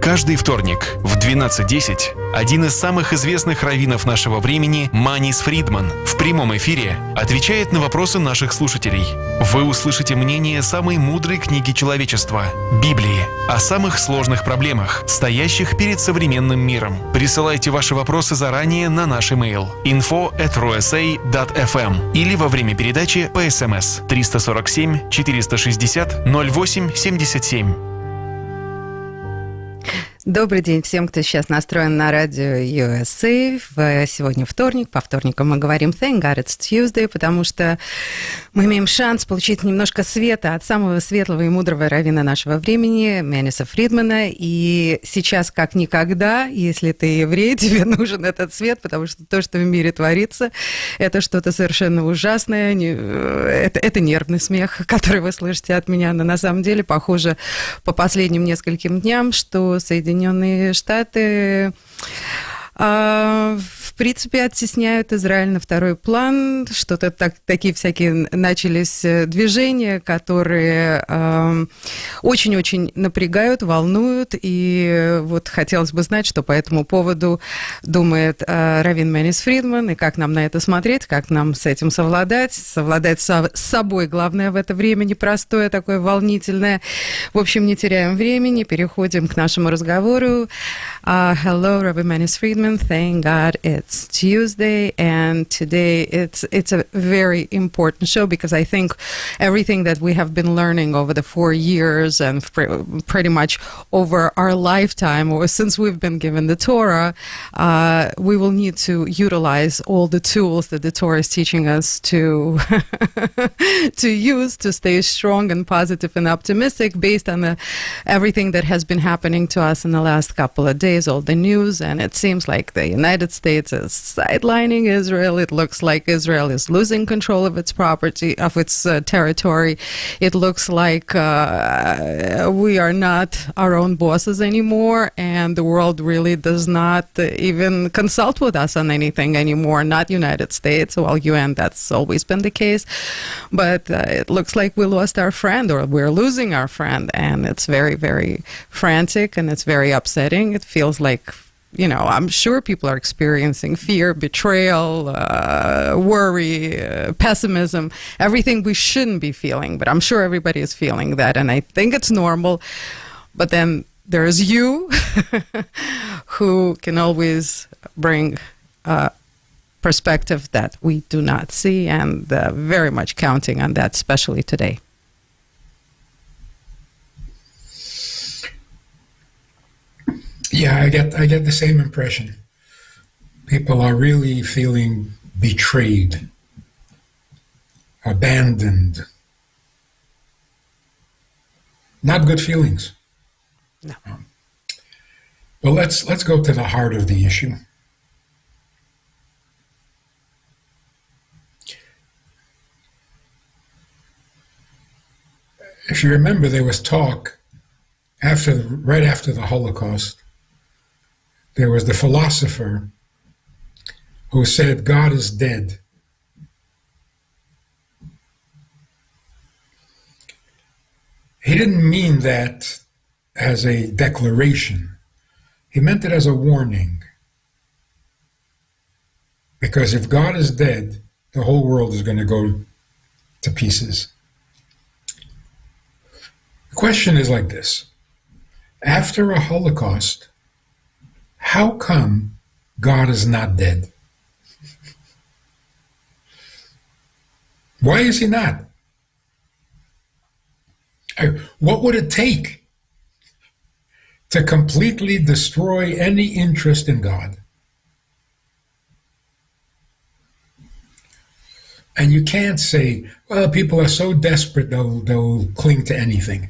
Каждый вторник в 12:10 один из самых известных раввинов нашего времени, Манис Фридман, в прямом эфире отвечает на вопросы наших слушателей. Вы услышите мнение самой мудрой книги человечества – Библии, о самых сложных проблемах, стоящих перед современным миром. Присылайте ваши вопросы заранее на наш имейл info@rosa.fm или во время передачи по СМС 347 460 08 77. Добрый день всем, кто сейчас настроен на радио USA. Сегодня вторник. По вторникам мы говорим Thank God it's Tuesday, потому что мы имеем шанс получить немножко света от самого светлого и мудрого раввина нашего времени, Маниса Фридмана. И сейчас, как никогда, если ты еврей, тебе нужен этот свет, потому что то, что в мире творится, это что-то совершенно ужасное. Это нервный смех, который вы слышите от меня. Но на самом деле, похоже, по последним нескольким дням, что Соединенные Штаты в принципе оттесняют Израиль на второй план. Что-то такие всякие начались движения, которые очень-очень напрягают, волнуют. И вот хотелось бы знать, что по этому поводу думает Раввин Манис Фридман, и как нам на это смотреть, как нам с этим совладать с собой. Главное в это время непростое, такое волнительное. В общем, не теряем времени, переходим к нашему разговору. Hello, Ravvin Manis Fridman. Thank God it's Tuesday, and today it's a very important show because I think everything that we have been learning over the 4 years and pretty much over our lifetime, or since we've been given the Torah, we will need to utilize all the tools that the Torah is teaching us to to use to stay strong and positive and optimistic based on everything that has been happening to us in the last couple of days, all the news, and it seems like the United States is sidelining Israel. It looks like Israel is losing control of its property, of its territory. It looks like we are not our own bosses anymore, and the world really does not even consult with us on anything anymore. Not United States, well, UN, that's always been the case, but it looks like we lost our friend, or we're losing our friend, and it's very, very frantic, and it's very upsetting. It feels like, you know, I'm sure people are experiencing fear, betrayal, worry, pessimism, everything we shouldn't be feeling, but I'm sure everybody is feeling that, and I think it's normal. But then there's you who can always bring perspective that we do not see, and very much counting on that, especially today. Yeah, I get the same impression. People are really feeling betrayed, abandoned. Not good feelings. No. Well, let's go to the heart of the issue. If you remember, there was talk right after the Holocaust. There was the philosopher who said God is dead. He didn't mean that as a declaration. He meant it as a warning. Because if God is dead, the whole world is going to go to pieces. The question is like this. After a Holocaust, how come God is not dead? Why is he not? What would it take to completely destroy any interest in God? And you can't say, well, people are so desperate they'll cling to anything.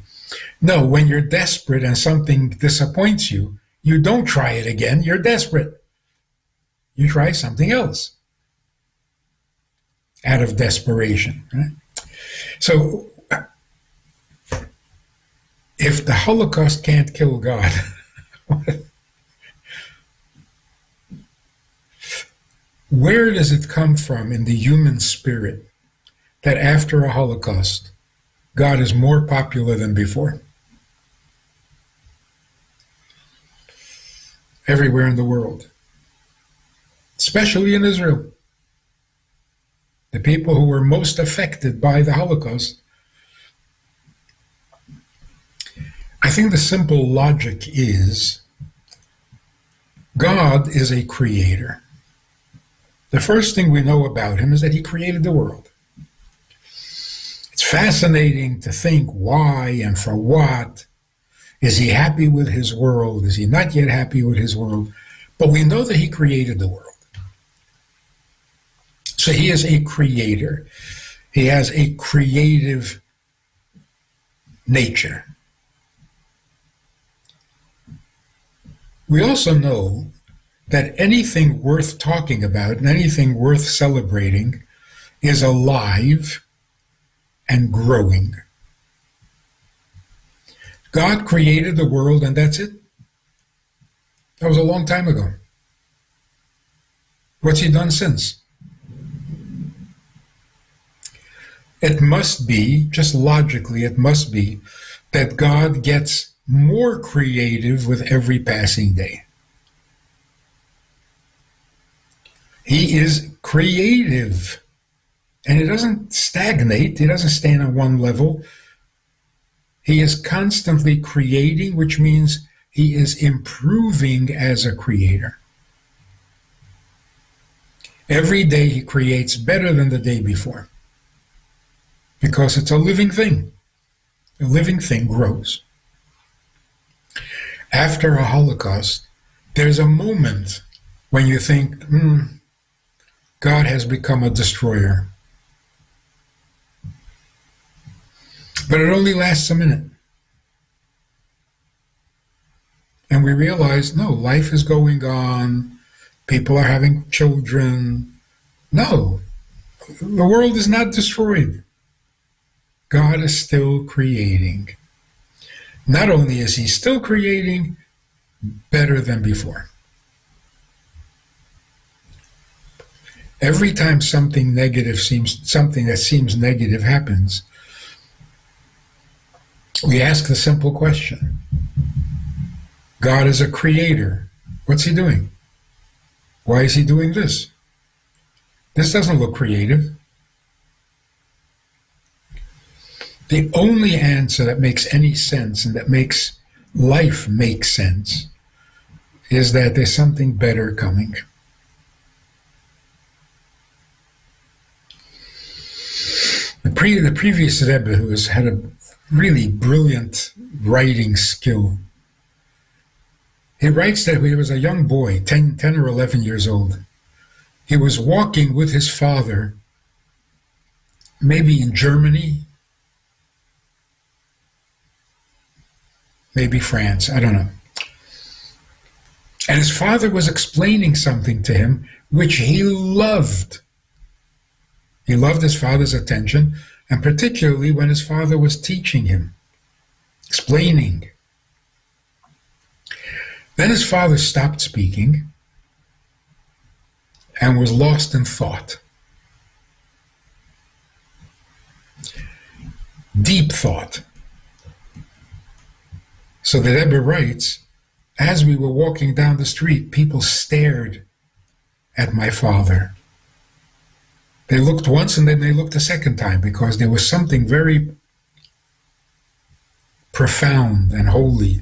No, when you're desperate and something disappoints you, you don't try it again. You're desperate. You try something else out of desperation. Right? So if the Holocaust can't kill God, where does it come from in the human spirit that after a Holocaust, God is more popular than before? everywhere in the world, especially in Israel. The people who were most affected by the Holocaust. I think the simple logic is God is a creator. The first thing we know about him is that he created the world. It's fascinating to think why and for what. Is he happy with his world? Is he not yet happy with his world? But we know that he created the world. So he is a creator. He has a creative nature. We also know that anything worth talking about and anything worth celebrating is alive and growing. God created the world and that's it. That was a long time ago. What's he done since? It must be, just logically, it must be that God gets more creative with every passing day. He is creative, and he doesn't stagnate. He doesn't stand on one level. He is constantly creating, which means he is improving as a creator. Every day he creates better than the day before, because it's a living thing. A living thing grows. After a Holocaust, there's a moment when you think, God has become a destroyer. But it only lasts a minute. And we realize, no, life is going on. People are having children. No, the world is not destroyed. God is still creating. Not only is he still creating, better than before. Every time something that seems negative happens, we ask the simple question. God is a creator. What's he doing? Why is he doing this? This doesn't look creative. The only answer that makes any sense and that makes life make sense is that there's something better coming. The previous Rebbe, who had a really brilliant writing skill, he writes that when he was a young boy, 10 or 11 years old, he was walking with his father, maybe in Germany, maybe France, I don't know. And his father was explaining something to him which he loved. He loved his father's attention, and particularly when his father was teaching him, explaining. Then his father stopped speaking and was lost in thought. Deep thought. So the Rebbe writes, as we were walking down the street, people stared at my father. They looked once and then they looked a second time because there was something very profound and holy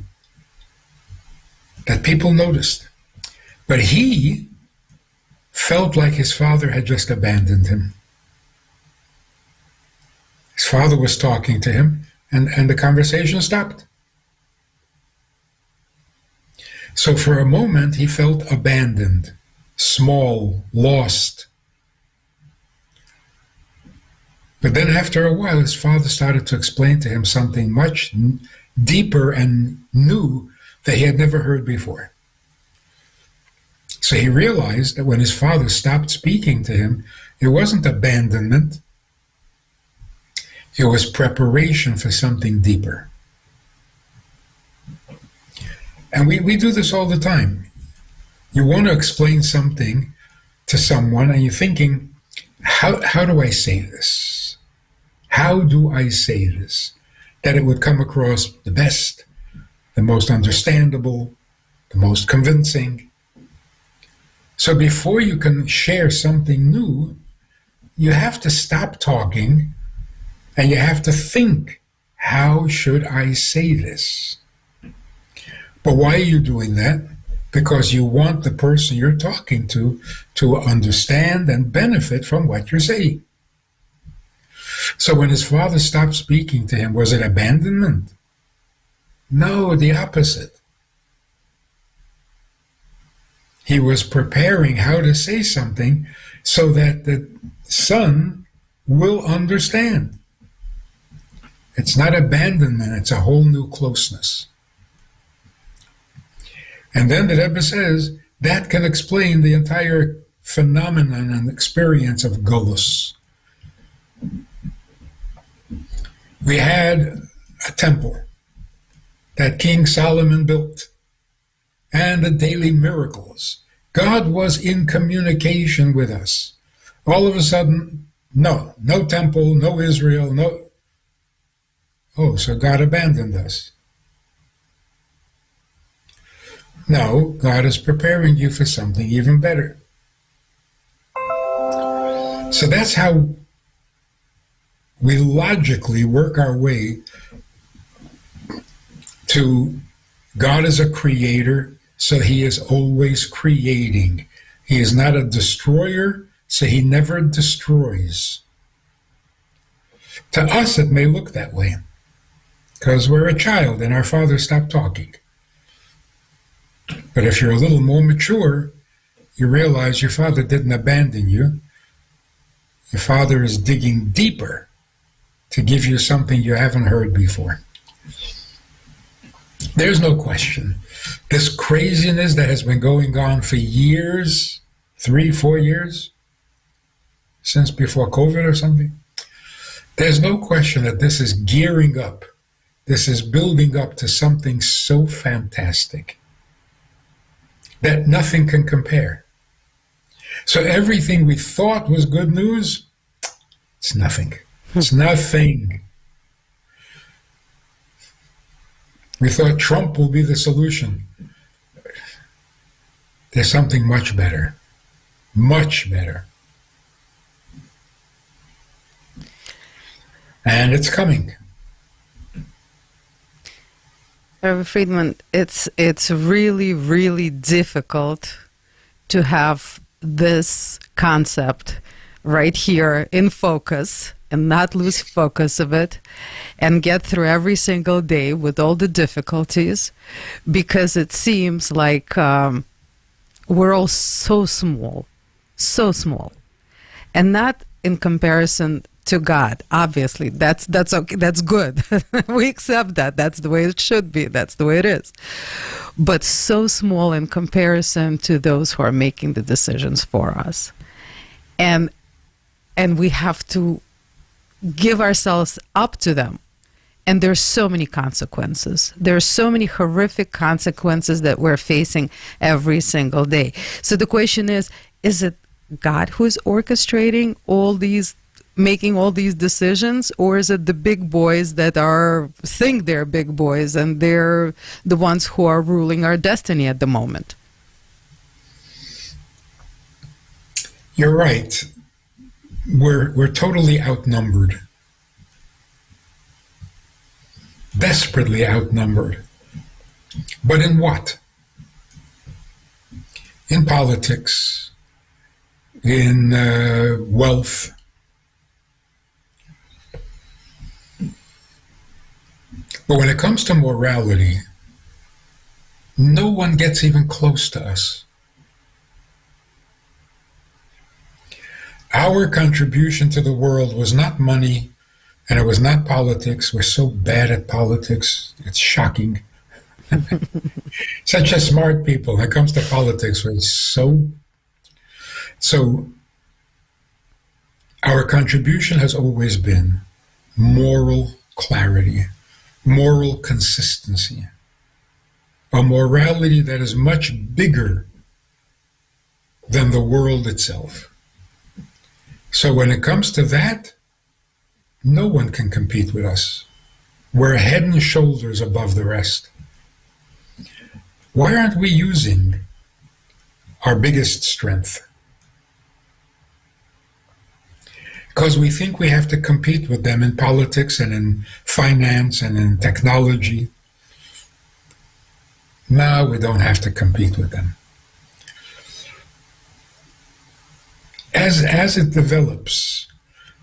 that people noticed. But he felt like his father had just abandoned him. His father was talking to him and the conversation stopped. So for a moment he felt abandoned, small, lost. But then after a while, his father started to explain to him something much deeper and new that he had never heard before. So he realized that when his father stopped speaking to him, it wasn't abandonment, it was preparation for something deeper. And we do this all the time. You want to explain something to someone and you're thinking, how do I say this? How do I say this? That it would come across the best, the most understandable, the most convincing. So before you can share something new, you have to stop talking and you have to think, how should I say this? But why are you doing that? Because you want the person you're talking to understand and benefit from what you're saying. So when his father stopped speaking to him, was it abandonment? No, the opposite. He was preparing how to say something so that the son will understand. It's not abandonment, it's a whole new closeness. And then the Rebbe says that can explain the entire phenomenon and experience of Golus. We had a temple that King Solomon built, and the daily miracles. God was in communication with us. All of a sudden, no temple, no Israel, no. Oh, so God abandoned us. No, God is preparing you for something even better. So that's how we logically work our way to God as a creator, so he is always creating. He is not a destroyer, so he never destroys. To us, it may look that way, because we're a child and our father stopped talking. But if you're a little more mature, you realize your father didn't abandon you. Your father is digging deeper to give you something you haven't heard before. There's no question. This craziness that has been going on for years, 3-4 years, since before COVID or something, there's no question that this is gearing up. This is building up to something so fantastic that nothing can compare. So everything we thought was good news, it's nothing. It's nothing. We thought Trump will be the solution. There's something much better. Much better. And it's coming. Ravvin Fridman, it's really, really difficult to have this concept right here in focus and not lose focus of it and get through every single day with all the difficulties, because it seems like we're all so small, and not in comparison to God. Obviously, that's okay, that's good. We accept that. That's the way it should be. That's the way it is. But so small in comparison to those who are making the decisions for us. And we have to give ourselves up to them. And there's so many consequences. There are so many horrific consequences that we're facing every single day. So the question is it God who's orchestrating all these, making all these decisions, or is it the big boys that think they're big boys and they're the ones who are ruling our destiny at the moment? You're right. We're totally outnumbered. Desperately outnumbered. But in what? In politics, in wealth. But when it comes to morality, no one gets even close to us. Our contribution to the world was not money, and it was not politics. We're so bad at politics. It's shocking. Such a smart people. When it comes to politics, we're so our contribution has always been moral clarity, moral consistency, a morality that is much bigger than the world itself. So when it comes to that, no one can compete with us. We're head and shoulders above the rest. Why aren't we using our biggest strength? Because we think we have to compete with them in politics and in finance and in technology. No, we don't have to compete with them. As it develops,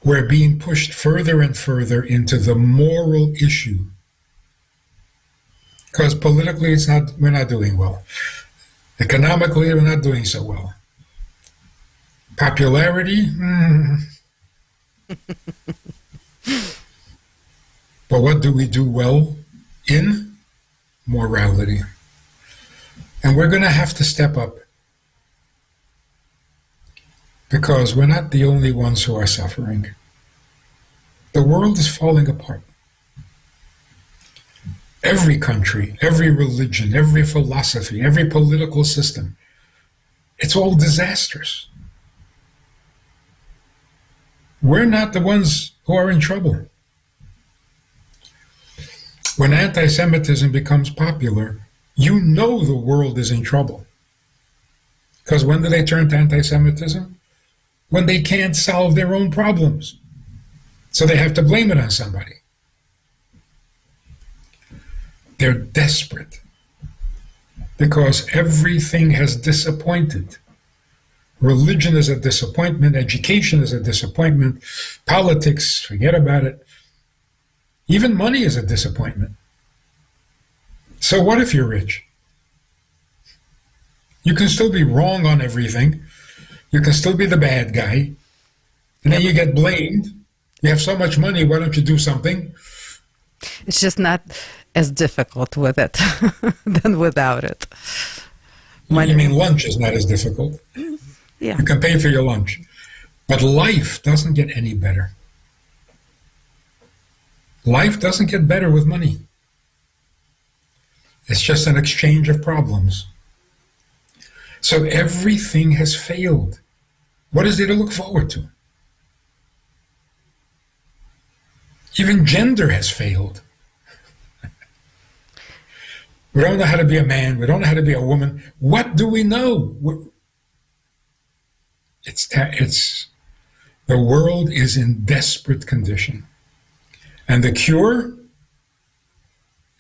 we're being pushed further and further into the moral issue. Because politically, we're not doing well. Economically, we're not doing so well. Popularity, But what do we do well in? Morality. And we're going to have to step up. Because we're not the only ones who are suffering. The world is falling apart. Every country, every religion, every philosophy, every political system, it's all disastrous. We're not the ones who are in trouble. When anti-Semitism becomes popular, you know the world is in trouble. Because when do they turn to anti-Semitism? When they can't solve their own problems. So they have to blame it on somebody. They're desperate because everything has disappointed. Religion is a disappointment, education is a disappointment, politics, forget about it. Even money is a disappointment. So what if you're rich? You can still be wrong on everything. You can still be the bad guy. And then you get blamed. You have so much money, why don't you do something? It's just not as difficult with it than without it. You mean lunch is not as difficult? Yeah. You can pay for your lunch. But life doesn't get any better. Life doesn't get better with money. It's just an exchange of problems. So everything has failed. What is there to look forward to? Even gender has failed. We don't know how to be a man. We don't know how to be a woman. What do we know? The world is in desperate condition. And the cure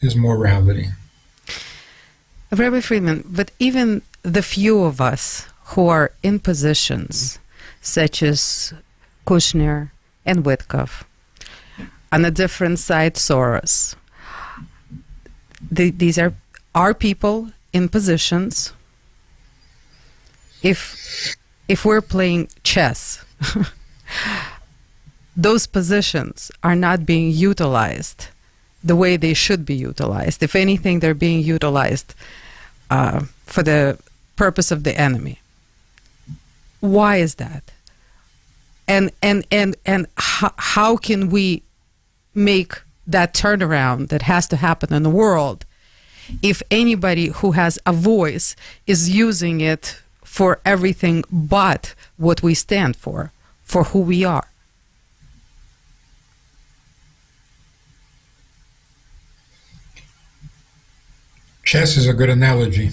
is morality. Rabbi Friedman, but even the few of us who are in positions such as Kushner and Witkoff, on a different side, Soros, these are our people in positions. If we're playing chess, those positions are not being utilized the way they should be utilized. If anything, they're being utilized for the purpose of the enemy. Why is that? And how can we make that turnaround that has to happen in the world if anybody who has a voice is using it for everything but what we stand for who we are? Chess is a good analogy.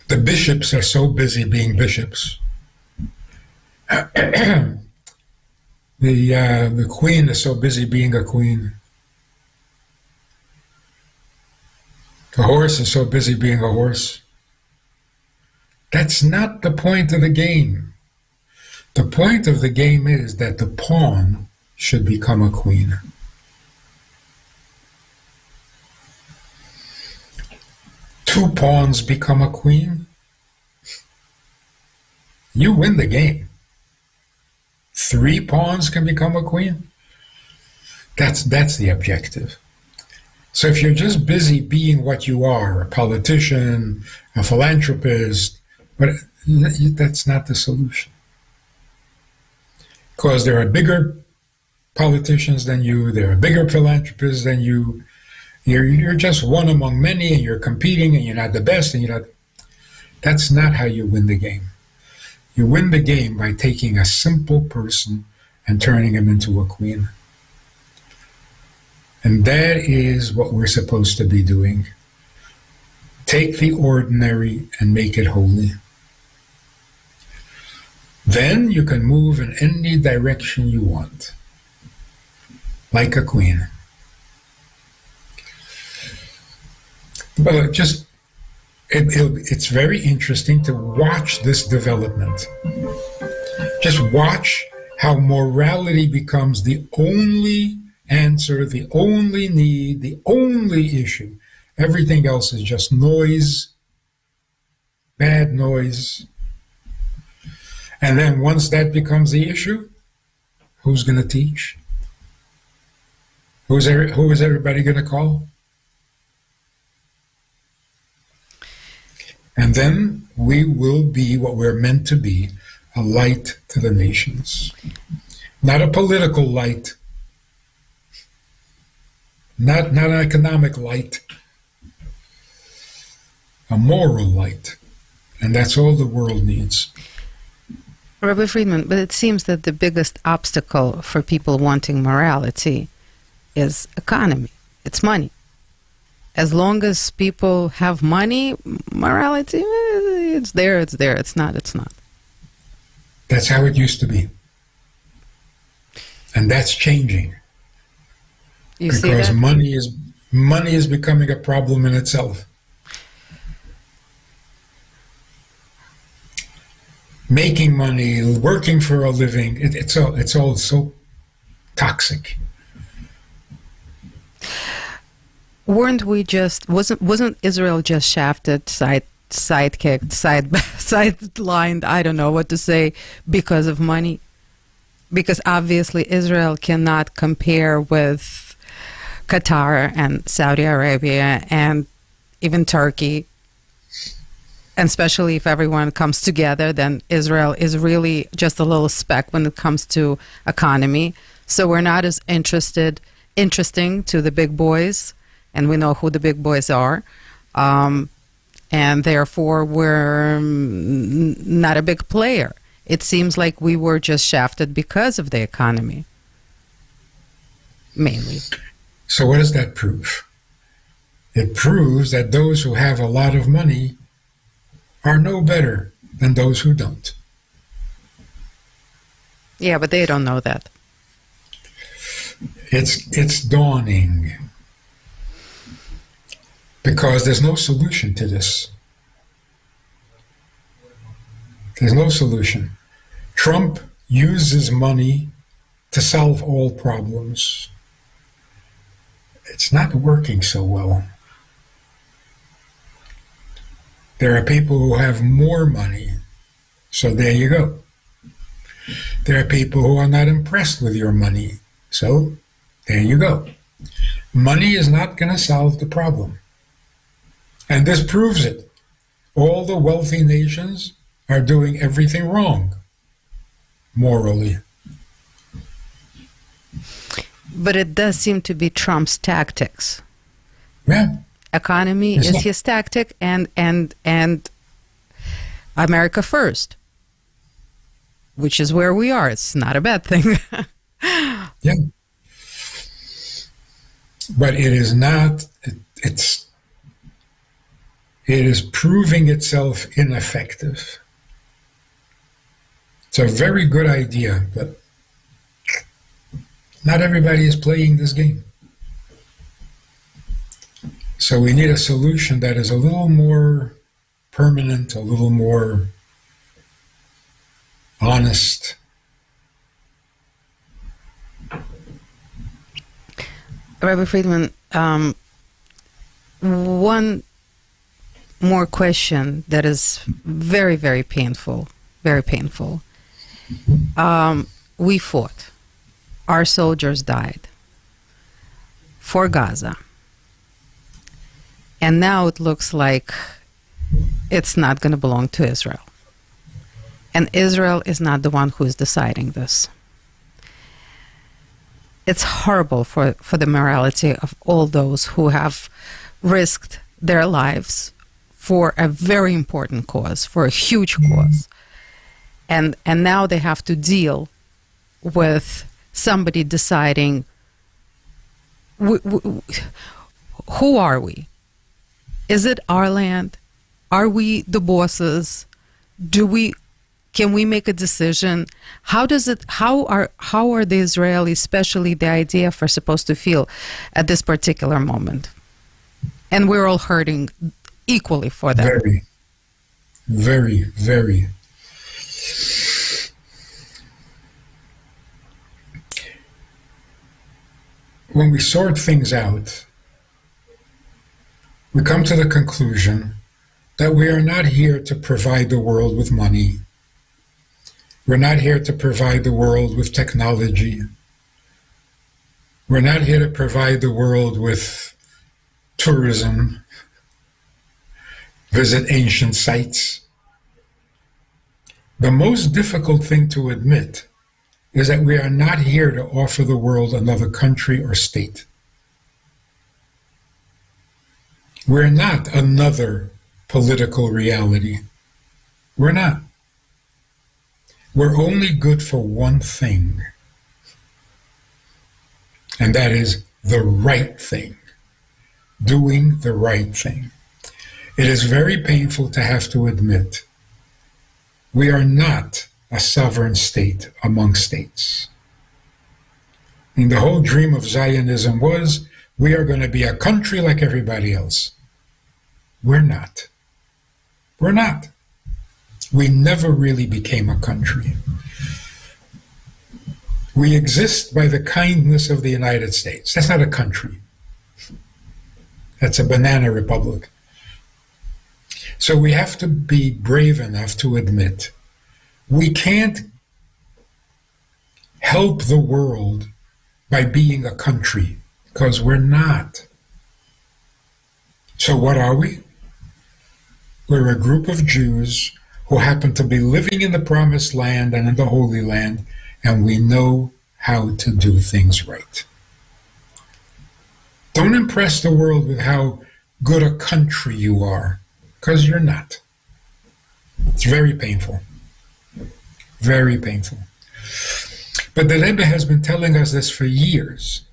The bishops are so busy being bishops. The queen is so busy being a queen. The horse is so busy being a horse. That's not the point of the game. The point of the game is that the pawn should become a queen. Two pawns become a queen. You win the game. 3 pawns can become a queen. That's the objective. So if you're just busy being what you are, a politician, a philanthropist, but that's not the solution. Because there are bigger politicians than you, there are bigger philanthropists than you. You're just one among many, and you're competing, and you're not the best, and you're not. That's not how you win the game. You win the game by taking a simple person and turning him into a queen. And that is what we're supposed to be doing. Take the ordinary and make it holy. Then you can move in any direction you want, like a queen. But it's very interesting to watch this development. Just watch how morality becomes the only answer, the only need, the only issue. Everything else is just noise, bad noise. And then once that becomes the issue, who's going to teach? Who is everybody going to call? And then we will be what we're meant to be, a light to the nations. Not a political light, not an economic light, a moral light. And that's all the world needs. Rabbi Fridman, but it seems that the biggest obstacle for people wanting morality is economy. It's money. As long as people have money, morality, it's there, it's there. It's not, it's not. That's how it used to be. And that's changing. You see because that? money is becoming a problem in itself. Making money, working for a living, it's all so toxic. Wasn't Israel just shafted, sidekicked, sidelined, I don't know what to say, because of money? Because obviously Israel cannot compare with Qatar and Saudi Arabia and even Turkey. And especially if everyone comes together, then Israel is really just a little speck when it comes to economy. So we're not as interesting to the big boys, and we know who the big boys are. And therefore, we're not a big player. It seems like we were just shafted because of the economy, mainly. So what does that prove? It proves that those who have a lot of money are no better than those who don't. Yeah, but they don't know that. It's dawning. Because there's no solution to this. There's no solution. Trump uses money to solve all problems. It's not working so well. There are people who have more money, so there you go. There are people who are not impressed with your money, so there you go. Money is not going to solve the problem. And this proves it. All the wealthy nations are doing everything wrong, morally. But it does seem to be Trump's tactics. Yeah. Economy is his tactic, and America first, which is where we are. It's not a bad thing. Yeah. But it is not, it is proving itself ineffective. It's a very good idea, but not everybody is playing this game. So we need a solution that is a little more permanent, a little more honest. Rabbi Fridman, one more question that is very, very painful, very painful. We fought. Our soldiers died for Gaza. And now it looks like it's not going to belong to Israel. And Israel is not the one who is deciding this. It's horrible for the morality of all those who have risked their lives for a very important cause, for a huge cause. And now they have to deal with somebody deciding, who are we? Is it our land? Are we the bosses? Can we make a decision? How are the Israelis, especially the IDF, are supposed to feel at this particular moment? And we're all hurting equally for that. Very, very, very. When we sort things out, we come to the conclusion that we are not here to provide the world with money. We're not here to provide the world with technology. We're not here to provide the world with tourism, visit ancient sites. The most difficult thing to admit is that we are not here to offer the world another country or state. We're not another political reality. We're not. We're only good for one thing, and that is the right thing, doing the right thing. It is very painful to have to admit we are not a sovereign state among states. And the whole dream of Zionism was we are going to be a country like everybody else. We're not. We're not. We never really became a country. We exist by the kindness of the United States. That's not a country. That's a banana republic. So we have to be brave enough to admit we can't help the world by being a country, because we're not. So what are we? We're a group of Jews who happen to be living in the Promised Land and in the Holy Land, and we know how to do things right. Don't impress the world with how good a country you are, because you're not. It's very painful. Very painful. But the Rebbe has been telling us this for years.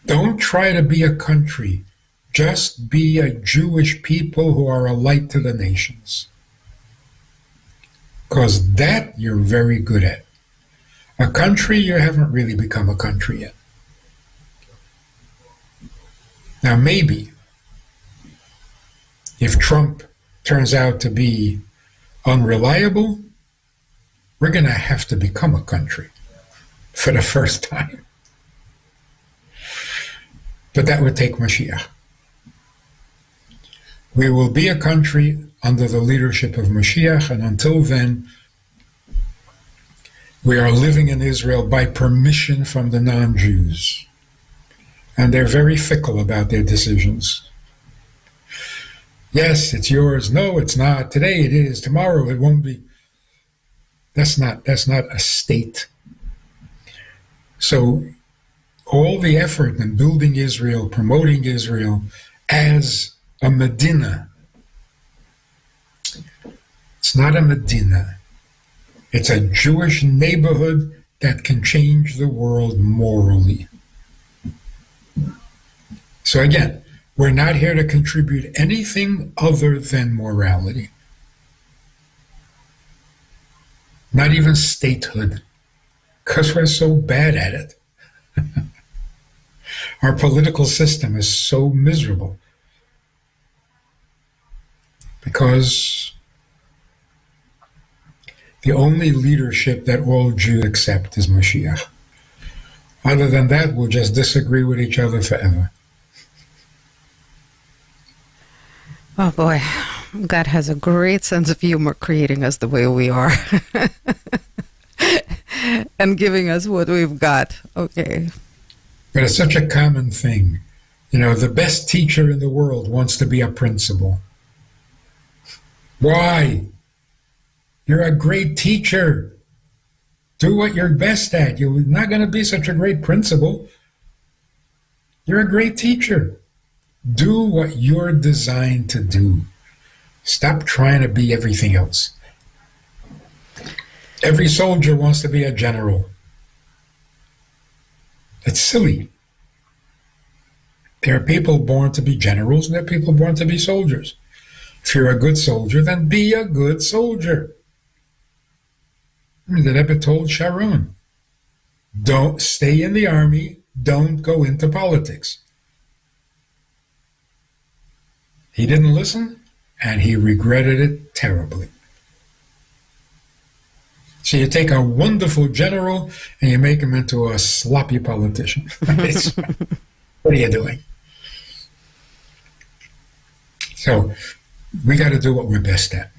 Don't try to be a country. Just be a Jewish people who are a light to the nations. Because that you're very good at. A country, you haven't really become a country yet. Now maybe, if Trump turns out to be unreliable, we're going to have to become a country for the first time. But that would take Mashiach. We will be a country under the leadership of Mashiach, and until then, we are living in Israel by permission from the non-Jews. And they're very fickle about their decisions. Yes, it's yours. No, it's not. Today it is. Tomorrow it won't be. That's not a state. So all the effort in building Israel, promoting Israel as a Medina, it's not a Medina. It's a Jewish neighborhood that can change the world morally. So again, we're not here to contribute anything other than morality. Not even statehood, because we're so bad at it. Our political system is so miserable because the only leadership that all Jews accept is Mashiach. Other than that, we'll just disagree with each other forever. Oh boy, God has a great sense of humor creating us the way we are and giving us what we've got. Okay. But it's such a common thing. You know, the best teacher in the world wants to be a principal. Why? You're a great teacher. Do what you're best at. You're not going to be such a great principal. You're a great teacher. Do what you're designed to do. Stop trying to be everything else. Every soldier wants to be a general. It's silly. There are people born to be generals, and there are people born to be soldiers. If you're a good soldier, then be a good soldier. The Rebbe told Sharon, don't stay in the army, don't go into politics. He didn't listen, and he regretted it terribly. So you take a wonderful general and you make him into a sloppy politician. What are you doing? So we got to do what we're best at.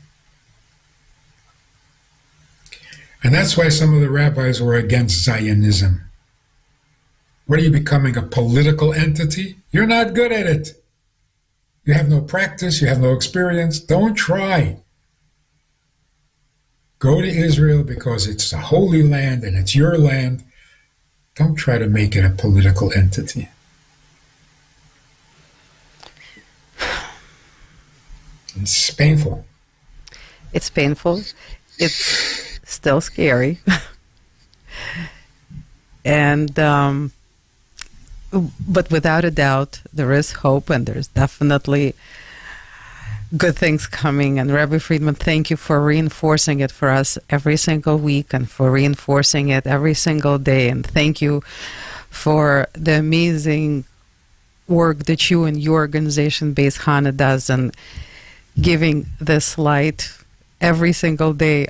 And that's why some of the rabbis were against Zionism. What are you becoming, a political entity? You're not good at it. You have no practice, you have no experience. Don't try. Go to Israel because it's a holy land and it's your land. Don't try to make it a political entity. It's painful. It's painful. It's still scary. And but without a doubt, there is hope, and there's definitely good things coming. And Rabbi Friedman, thank you for reinforcing it for us every single week and for reinforcing it every single day. And thank you for the amazing work that you and your organization, Beis Hana, does, and giving this light every single day.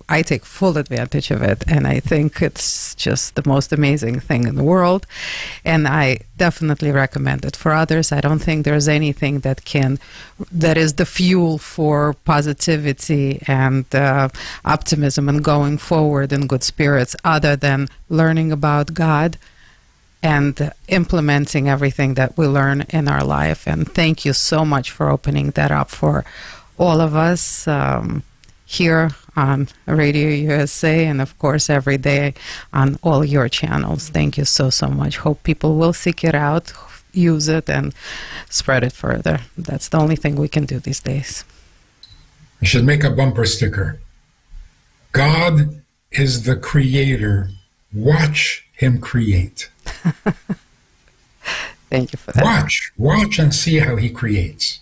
I take full advantage of it, and I think it's just the most amazing thing in the world, and I definitely recommend it for others. I don't think there's anything that is the fuel for positivity and optimism and going forward in good spirits other than learning about God and implementing everything that we learn in our life. And thank you so much for opening that up for all of us here on Radio USA, and of course every day on all your channels. Thank you so much. Hope people will seek it out, use it, and spread it further. That's the only thing we can do these days. You should make a bumper sticker. God is the creator. Watch him create. Thank you for that. Watch and see how he creates.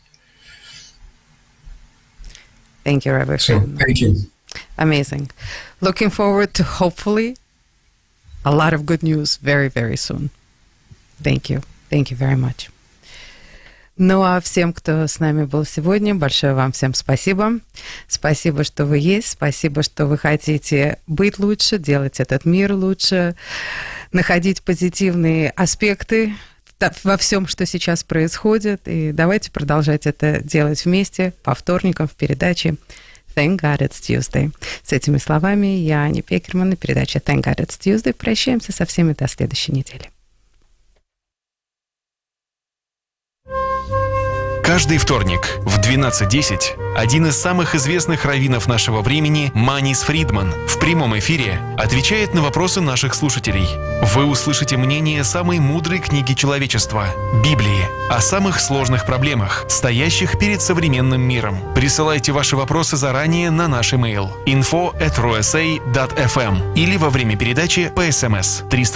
Thank you, Rabbi. So, thank you. Amazing. Looking forward to hopefully a lot of good news very, very soon. Thank you. Thank you very much. Ну а всем, кто с нами был сегодня, большое вам всем спасибо. Спасибо, что вы есть. Спасибо, что вы хотите быть лучше, делать этот мир лучше, находить позитивные аспекты во всем, что сейчас происходит. И давайте продолжать это делать вместе по вторникам в передаче Thank God It's Tuesday. С этими словами я, Аня Пекерман, и передача Thank God It's Tuesday. Прощаемся со всеми до следующей недели. Каждый вторник в 12:10 один из самых известных раввинов нашего времени, Манис Фридман, в прямом эфире отвечает на вопросы наших слушателей. Вы услышите мнение самой мудрой книги человечества – Библии, о самых сложных проблемах, стоящих перед современным миром. Присылайте ваши вопросы заранее на наш имейл info@rusa.fm или во время передачи по СМС 300